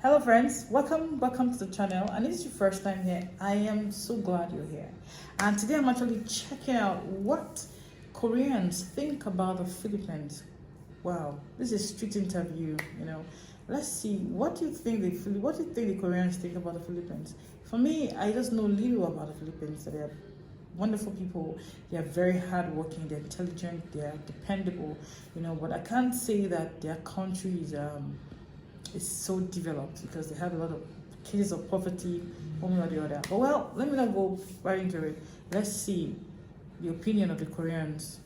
Hello friends, welcome to the channel, and if it's your first time here, I am so glad you're here. And today I'm actually checking out what Koreans think about the Philippines. Wow, this is a street interview, Let's see, what do you think the Koreans think about the Philippines? For me, I just know little about the Philippines. That they are wonderful people, they are very hardworking, they're intelligent, they are dependable, but I can't say that their country is so developed because they have a lot of cases of poverty, one way or the other. But well, let me not go right into it. Let's see the opinion of the Koreans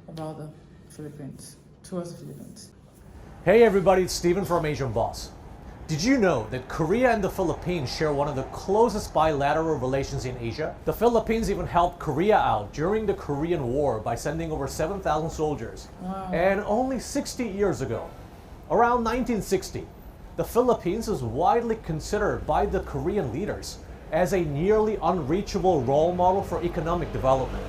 about the Philippines, towards the Philippines. Hey everybody, it's Steven from Asian Boss. Did you know that Korea and the Philippines share one of the closest bilateral relations in Asia? The Philippines even helped Korea out during the Korean War by sending over 7,000 soldiers. Wow. And only 60 years ago, around 1960, the Philippines was widely considered by the Korean leaders as a nearly unreachable role model for economic development,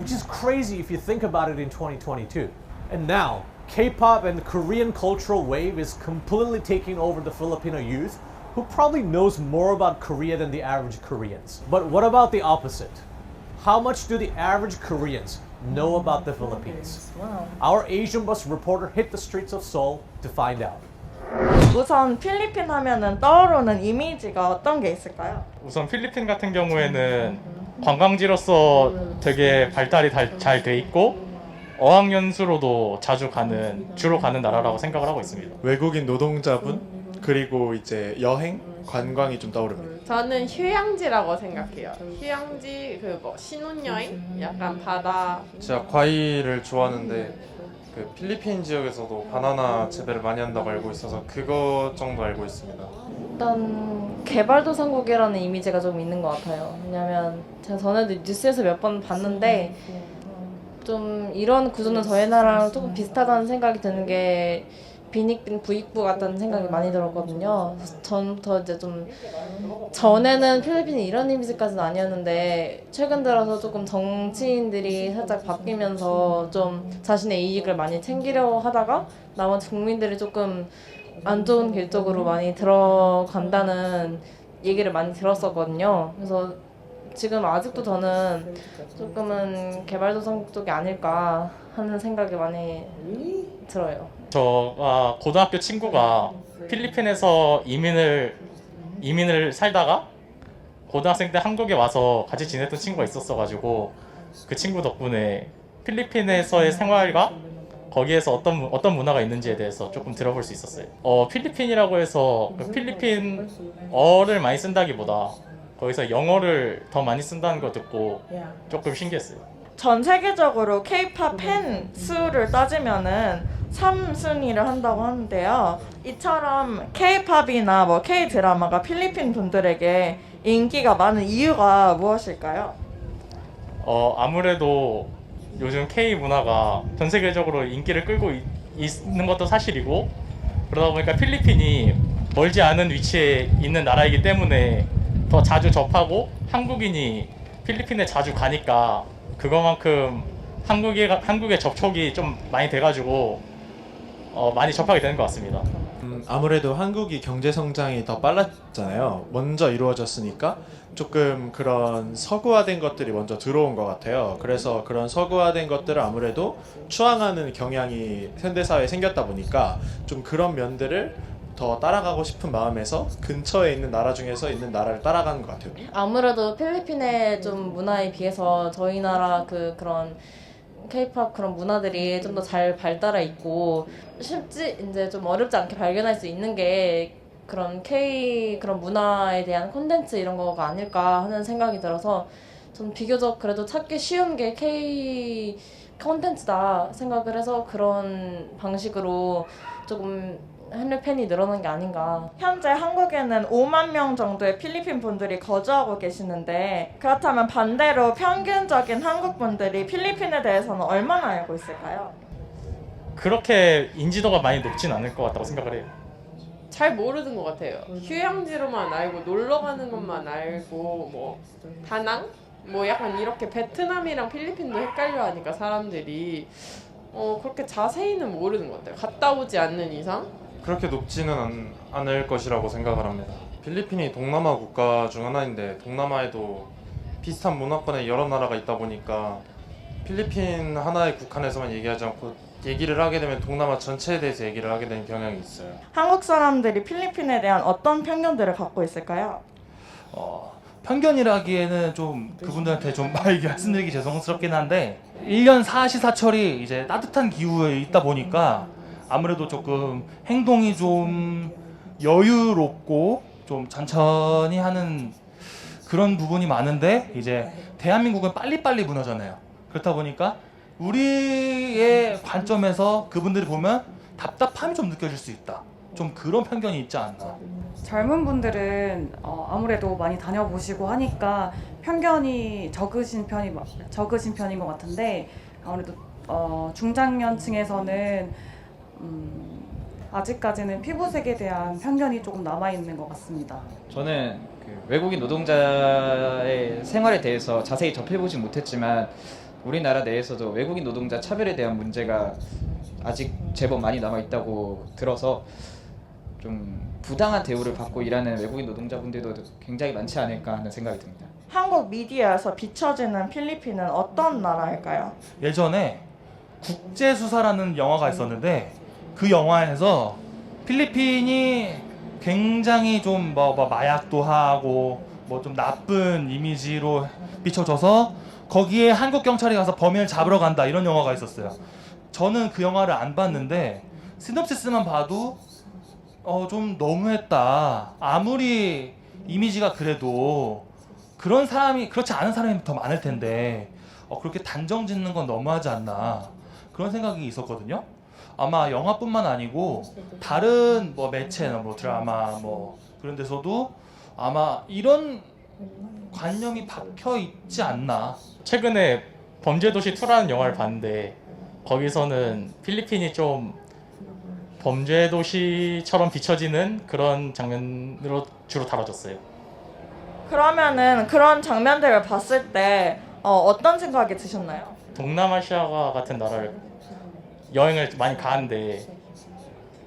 which is crazy if you think about it in 2022. And now, K-pop and the Korean cultural wave is completely taking over the Filipino youth, who probably knows more about Korea than the average Koreans. But what about the opposite? How much do the average Koreans know about the Philippines? Wow. Our Asian Bus reporter hit the streets of Seoul to find out. 우선 필리핀 하면은 떠오르는 이미지가 어떤 게 있을까요? 우선 필리핀 같은 경우에는 관광지로서 되게 발달이 잘 돼 있고 어학연수로도 주로 가는 나라라고 생각을 하고 있습니다. 외국인 노동자분 그리고 이제 여행, 관광이 좀 떠오릅니다. 저는 휴양지라고 생각해요. 휴양지 신혼여행, 약간 바다. 제가 과일을 좋아하는데 그 필리핀 지역에서도 바나나 재배를 많이 한다고 알고 있어서 그것 정도 알고 있습니다. 일단 개발도상국이라는 이미지가 좀 있는 것 같아요. 왜냐면 제가 전에도 뉴스에서 몇 번 봤는데 좀 이런 구조는 저희 나라랑 조금 비슷하다는 생각이 드는 게 빈익빈 부익부 같다는 생각이 많이 들었거든요. 전부터 이제 좀 전에는 필리핀이 이런 이미지까지는 아니었는데 최근 들어서 조금 정치인들이 살짝 바뀌면서 좀 자신의 이익을 많이 챙기려 하다가 나머지 국민들이 조금 안 좋은 길 쪽으로 많이 들어간다는 얘기를 많이 들었었거든요. 그래서 지금 아직도 저는 조금은 개발도상국 쪽이 아닐까 하는 생각이 많이 들어요. 저가 고등학교 친구가 필리핀에서 이민을 살다가 고등학생 때 한국에 와서 같이 지냈던 친구가 있었어가지고 그 친구 덕분에 필리핀에서의 생활과 거기에서 어떤 문화가 있는지에 대해서 조금 들어볼 수 있었어요. 필리핀이라고 해서 그 필리핀어를 많이 쓴다기보다 거기서 영어를 더 많이 쓴다는 거 듣고 조금 신기했어요. 전 세계적으로 K-pop 팬 수를 따지면은 3순위를 한다고 하는데요. 이처럼 K-팝이나 뭐 K-드라마가 필리핀 분들에게 인기가 많은 이유가 무엇일까요? 아무래도 요즘 K 문화가 전 세계적으로 인기를 끌고 있는 것도 사실이고 그러다 보니까 필리핀이 멀지 않은 위치에 있는 나라이기 때문에 더 자주 접하고 한국인이 필리핀에 자주 가니까 그거만큼 한국의 접촉이 좀 많이 돼가지고 많이 접하게 되는 것 같습니다. 아무래도 한국이 경제 성장이 더 빨랐잖아요. 먼저 이루어졌으니까 조금 그런 서구화된 것들이 먼저 들어온 것 같아요. 그래서 그런 서구화된 것들을 아무래도 추앙하는 경향이 현대사회에 생겼다 보니까 좀 그런 면들을 더 따라가고 싶은 마음에서 근처에 있는 나라 중에서 있는 나라를 따라가는 것 같아요. 아무래도 필리핀의 좀 문화에 비해서 저희 나라 그런 K-pop 그런 문화들이 좀 더 잘 발달해 있고 쉽지 이제 좀 어렵지 않게 발견할 수 있는 게 그런 그런 문화에 대한 콘텐츠 이런 거가 아닐까 하는 생각이 들어서 좀 비교적 그래도 찾기 쉬운 게 K 콘텐츠다 생각을 해서 그런 방식으로 조금 한류 팬이 늘어난 게 아닌가. 현재 한국에는 5만 명 정도의 필리핀 분들이 거주하고 계시는데 그렇다면 반대로 평균적인 한국 분들이 필리핀에 대해서는 얼마나 알고 있을까요? 그렇게 인지도가 많이 높진 않을 것 같다고 생각을 해요. 잘 모르는 것 같아요. 휴양지로만 알고 놀러 가는 것만 알고 뭐 다낭? 뭐 약간 이렇게 베트남이랑 필리핀도 헷갈려 하니까 사람들이 그렇게 자세히는 모르는 것 같아요. 갔다 오지 않는 이상 그렇게 높지는 않을 것이라고 생각을 합니다. 필리핀이 동남아 국가 중 하나인데 동남아에도 비슷한 문화권의 여러 나라가 있다 보니까 필리핀 하나의 국한에서만 얘기하지 않고 얘기를 하게 되면 동남아 전체에 대해서 얘기를 하게 되는 경향이 있어요. 한국 사람들이 필리핀에 대한 어떤 편견들을 갖고 있을까요? 편견이라기에는 좀 그분들한테 좀 말씀드리기 죄송스럽긴 한데 1년 사시사철이 이제 따뜻한 기후에 있다 보니까 아무래도 조금 행동이 좀 여유롭고 좀 천천히 하는 그런 부분이 많은데 이제 대한민국은 빨리빨리 무너져나요. 그렇다 보니까 우리의 관점에서 그분들이 보면 답답함이 좀 느껴질 수 있다. 좀 그런 편견이 있지 않나. 젊은 분들은 아무래도 많이 다녀보시고 하니까 편견이 적으신 편인 것 같은데 아무래도 중장년층에서는 아직까지는 피부색에 대한 편견이 조금 남아 있는 것 같습니다. 저는 그 외국인 노동자의 생활에 대해서 자세히 접해보진 못했지만 우리나라 내에서도 외국인 노동자 차별에 대한 문제가 아직 제법 많이 남아 있다고 들어서 좀 부당한 대우를 받고 일하는 외국인 노동자분들도 굉장히 많지 않을까 하는 생각이 듭니다. 한국 미디어에서 비춰지는 필리핀은 어떤 나라일까요? 예전에 국제수사라는 영화가 있었는데 그 영화에서 필리핀이 굉장히 좀 마약도 하고 뭐 좀 나쁜 이미지로 비춰져서 거기에 한국 경찰이 가서 범인을 잡으러 간다 이런 영화가 있었어요. 저는 그 영화를 안 봤는데 시놉시스만 봐도 좀 너무했다. 아무리 이미지가 그래도 그런 사람이 그렇지 않은 사람이 더 많을 텐데 그렇게 단정 짓는 건 너무하지 않나 그런 생각이 있었거든요. 아마 영화뿐만 아니고 다른 뭐 매체나 뭐 드라마 뭐 그런 데서도 아마 이런 관념이 박혀 있지 않나. 최근에 범죄도시 2라는 영화를 봤는데 거기서는 필리핀이 좀 범죄도시처럼 비춰지는 그런 장면으로 주로 다뤄졌어요. 그러면은 그런 장면들을 봤을 때 어떤 생각이 드셨나요? 동남아시아 같은 나라를 여행을 많이 가는데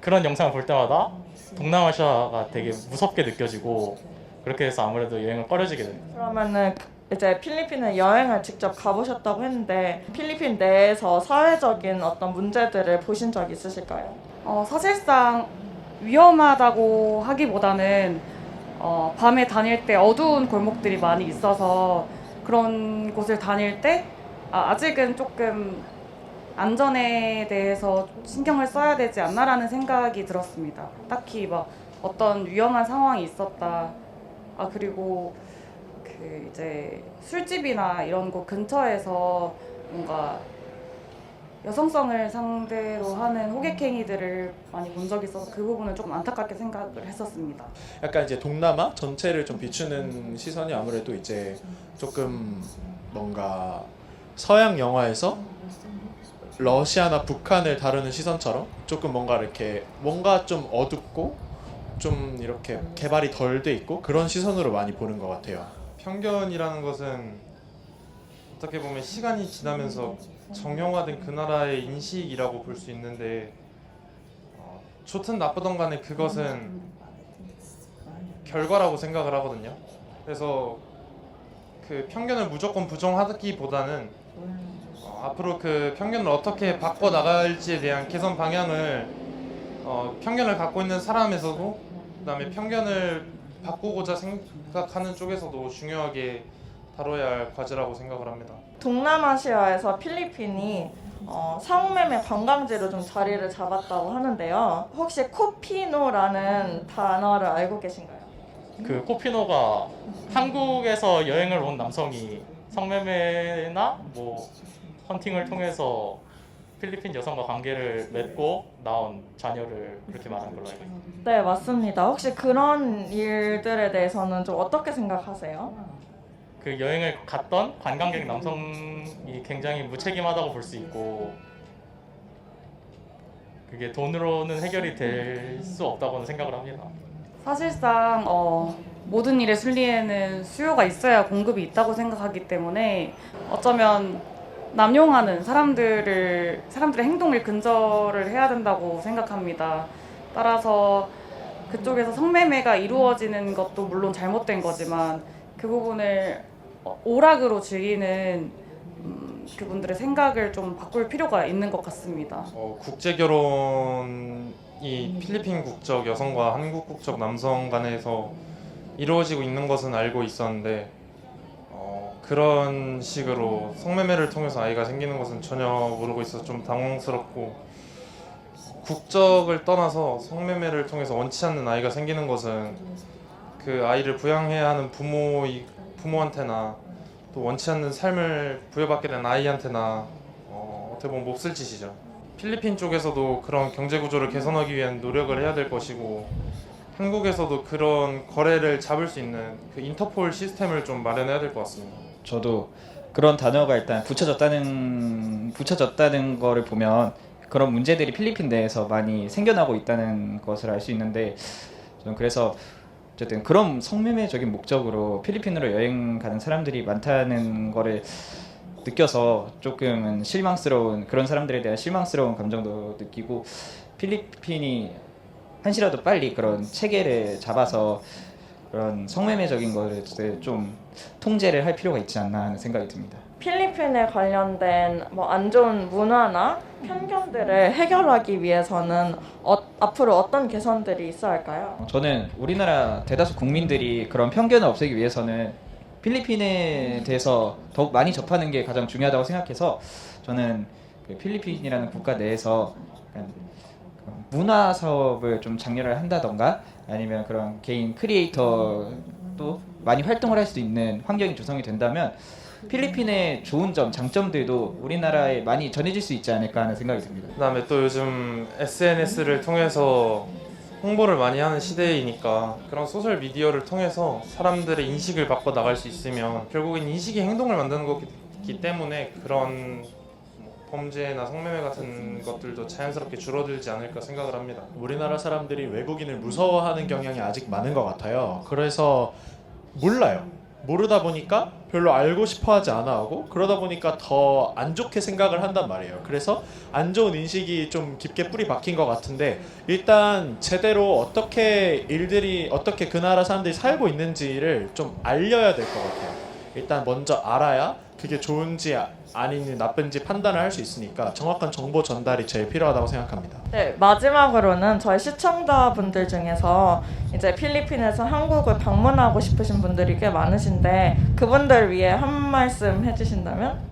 그런 영상을 볼 때마다 동남아시아가 되게 무섭게 느껴지고 그렇게 해서 아무래도 여행을 꺼려지게 됩니다. 그러면은 이제 필리핀에 여행을 직접 가보셨다고 했는데 필리핀 내에서 사회적인 어떤 문제들을 보신 적 있으실까요? 사실상 위험하다고 하기보다는 밤에 다닐 때 어두운 골목들이 많이 있어서 그런 곳을 다닐 때 아직은 조금 안전에 대해서 신경을 써야 되지 않나라는 생각이 들었습니다. 딱히 막 어떤 위험한 상황이 있었다. 그리고 그 이제 술집이나 이런 곳 근처에서 뭔가 여성성을 상대로 하는 호객행위들을 많이 본 적이 있어서 그 부분은 조금 안타깝게 생각을 했었습니다. 약간 이제 동남아 전체를 좀 비추는 시선이 아무래도 이제 조금 뭔가 서양 영화에서 러시아나 북한을 다루는 시선처럼 조금 뭔가 이렇게 뭔가 좀 어둡고 좀 이렇게 개발이 덜 돼 있고 그런 시선으로 많이 보는 것 같아요. 편견이라는 것은 어떻게 보면 시간이 지나면서 정형화된 그 나라의 인식이라고 볼 수 있는데 좋든 나쁘든 간에 그것은 결과라고 생각을 하거든요. 그래서 그 편견을 무조건 부정하기보다는 앞으로 그 편견을 어떻게 바꿔 나갈지에 대한 개선 방향을 편견을 갖고 있는 사람에서도 그다음에 편견을 바꾸고자 생각하는 쪽에서도 중요하게 다뤄야 할 과제라고 생각을 합니다. 동남아시아에서 필리핀이 성매매 관광지로 좀 자리를 잡았다고 하는데요. 혹시 코피노라는 단어를 알고 계신가요? 그 코피노가 한국에서 여행을 온 남성이 성매매나 뭐 헌팅을 통해서 필리핀 여성과 관계를 맺고 나온 자녀를 그렇게 말한 걸로 알고 있습니다. 네, 맞습니다. 혹시 그런 일들에 대해서는 좀 어떻게 생각하세요? 그 여행을 갔던 관광객 남성이 굉장히 무책임하다고 볼 수 있고 그게 돈으로는 해결이 될 수 없다고는 생각을 합니다. 사실상 모든 일의 순리에는 수요가 있어야 공급이 있다고 생각하기 때문에 어쩌면 남용하는 사람들의 행동을 근절을 해야 된다고 생각합니다. 따라서 그쪽에서 성매매가 이루어지는 것도 물론 잘못된 거지만 그 부분을 오락으로 즐기는 그분들의 생각을 좀 바꿀 필요가 있는 것 같습니다. 국제 결혼이 필리핀 국적 여성과 한국 국적 남성 간에서 이루어지고 있는 것은 알고 있었는데 그런 식으로 성매매를 통해서 아이가 생기는 것은 전혀 모르고 있어서 좀 당황스럽고, 국적을 떠나서 성매매를 통해서 원치 않는 아이가 생기는 것은 그 아이를 부양해야 하는 부모한테나 또 원치 않는 삶을 부여받게 된 아이한테나 어떻게 보면 몹쓸 짓이죠. 필리핀 쪽에서도 그런 경제 구조를 개선하기 위한 노력을 해야 될 것이고, 한국에서도 그런 거래를 잡을 수 있는 그 인터폴 시스템을 좀 마련해야 될 것 같습니다. 저도 그런 단어가 일단 붙여졌다는 거를 보면 그런 문제들이 필리핀 내에서 많이 생겨나고 있다는 것을 알 수 있는데, 저는 그래서 어쨌든 그런 성매매적인 목적으로 필리핀으로 여행 가는 사람들이 많다는 거를 느껴서 조금은 실망스러운, 그런 사람들에 대한 실망스러운 감정도 느끼고, 필리핀이 한시라도 빨리 그런 체계를 잡아서 그런 성매매적인 거를 좀 통제를 할 필요가 있지 않나 하는 생각이 듭니다. 필리핀에 관련된 뭐 안 좋은 문화나 편견들을 해결하기 위해서는 앞으로 어떤 개선들이 있어야 할까요? 저는 우리나라 대다수 국민들이 그런 편견을 없애기 위해서는 필리핀에 대해서 더욱 많이 접하는 게 가장 중요하다고 생각해서, 저는 그 필리핀이라는 국가 내에서 문화 사업을 좀 장려를 한다던가, 아니면 그런 개인 크리에이터도 많이 활동을 할 수 있는 환경이 조성이 된다면 필리핀의 좋은 점, 장점들도 우리나라에 많이 전해질 수 있지 않을까 하는 생각이 듭니다. 그다음에 또 요즘 SNS를 통해서 홍보를 많이 하는 시대이니까 그런 소셜 미디어를 통해서 사람들의 인식을 바꿔 나갈 수 있으면 결국엔 인식이 행동을 만드는 거기 때문에 그런 범죄나 성매매 같은 것들도 자연스럽게 줄어들지 않을까 생각을 합니다. 우리나라 사람들이 외국인을 무서워하는 경향이 아직 많은 것 같아요. 그래서 몰라요. 모르다 보니까 별로 알고 싶어 하지 않아 하고, 그러다 보니까 더 안 좋게 생각을 한단 말이에요. 그래서 안 좋은 인식이 좀 깊게 뿌리 박힌 것 같은데, 일단 제대로 어떻게 그 나라 사람들이 살고 있는지를 좀 알려야 될 것 같아요. 일단 먼저 알아야 그게 좋은지 아닌지 나쁜지 판단을 할 수 있으니까 정확한 정보 전달이 제일 필요하다고 생각합니다. 네, 마지막으로는 저희 시청자분들 중에서 이제 필리핀에서 한국을 방문하고 싶으신 분들이 꽤 많으신데, 그분들 위해 한 말씀 해주신다면?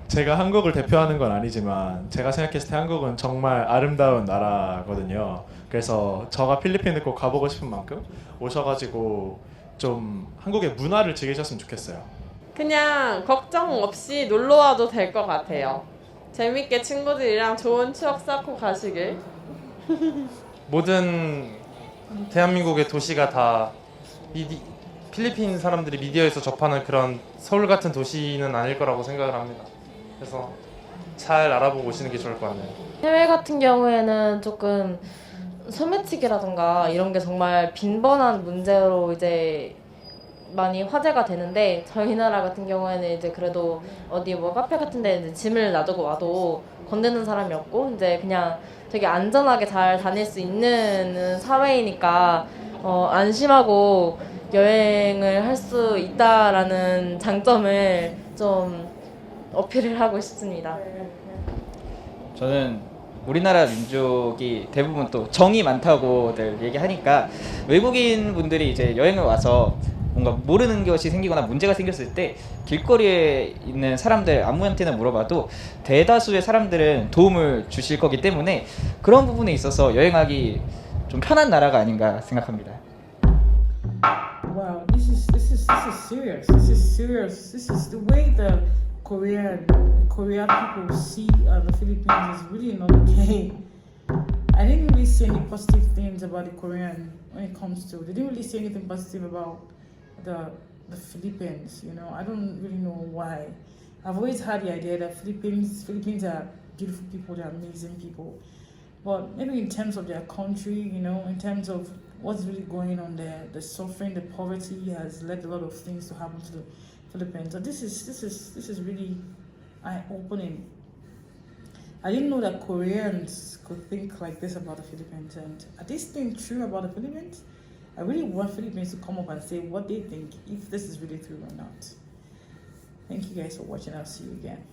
제가 한국을 대표하는 건 아니지만 제가 생각했을 때 한국은 정말 아름다운 나라거든요. 그래서 저가 필리핀을 꼭 가보고 싶은 만큼 오셔가지고 좀 한국의 문화를 즐기셨으면 좋겠어요. 그냥 걱정 없이 놀러 와도 될 것 같아요. 재밌게 친구들이랑 좋은 추억 쌓고 가시길. 모든 대한민국의 도시가 다 필리핀 사람들이 미디어에서 접하는 그런 서울 같은 도시는 아닐 거라고 생각을 합니다. 그래서 잘 알아보고 오시는 게 좋을 것 같네요. 해외 같은 경우에는 조금 소매치기라든가 이런 게 정말 빈번한 문제로 이제 많이 화제가 되는데, 저희 나라 같은 경우에는 이제 그래도 어디 뭐 카페 같은 데 이제 짐을 놔두고 와도 건드는 사람이 없고, 이제 그냥 되게 안전하게 잘 다닐 수 있는 사회이니까 안심하고 여행을 할 수 있다라는 장점을 좀 어필을 하고 싶습니다. 저는 우리나라 민족이 대부분 또 정이 많다고들 얘기하니까, 외국인 분들이 이제 여행을 와서 뭔가 모르는 것이 생기거나 문제가 생겼을 때 길거리에 있는 사람들 아무한테나 물어봐도 대다수의 사람들은 도움을 주실 거기 때문에 그런 부분에 있어서 여행하기 좀 편한 나라가 아닌가 생각합니다. Wow, this is serious. This is serious. This is the way the Korean people see the Philippines is really not okay. I didn't really see any positive things about the Korean when it comes to. They didn't really say anything positive about the Philippines. You know, I don't really know why. I've always had the idea that Philippines are beautiful people, they're amazing people. But maybe in terms of their country, you know, in terms of what's really going on there, the suffering, the poverty has led a lot of things to happen to the Philippines. So this is really eye-opening. I didn't know that Koreans could think like this about the Philippines. And are these things true about the Philippines? I really want Philippines to come up and say what they think, if this is really true or not. Thank you guys for watching. I'll see you again.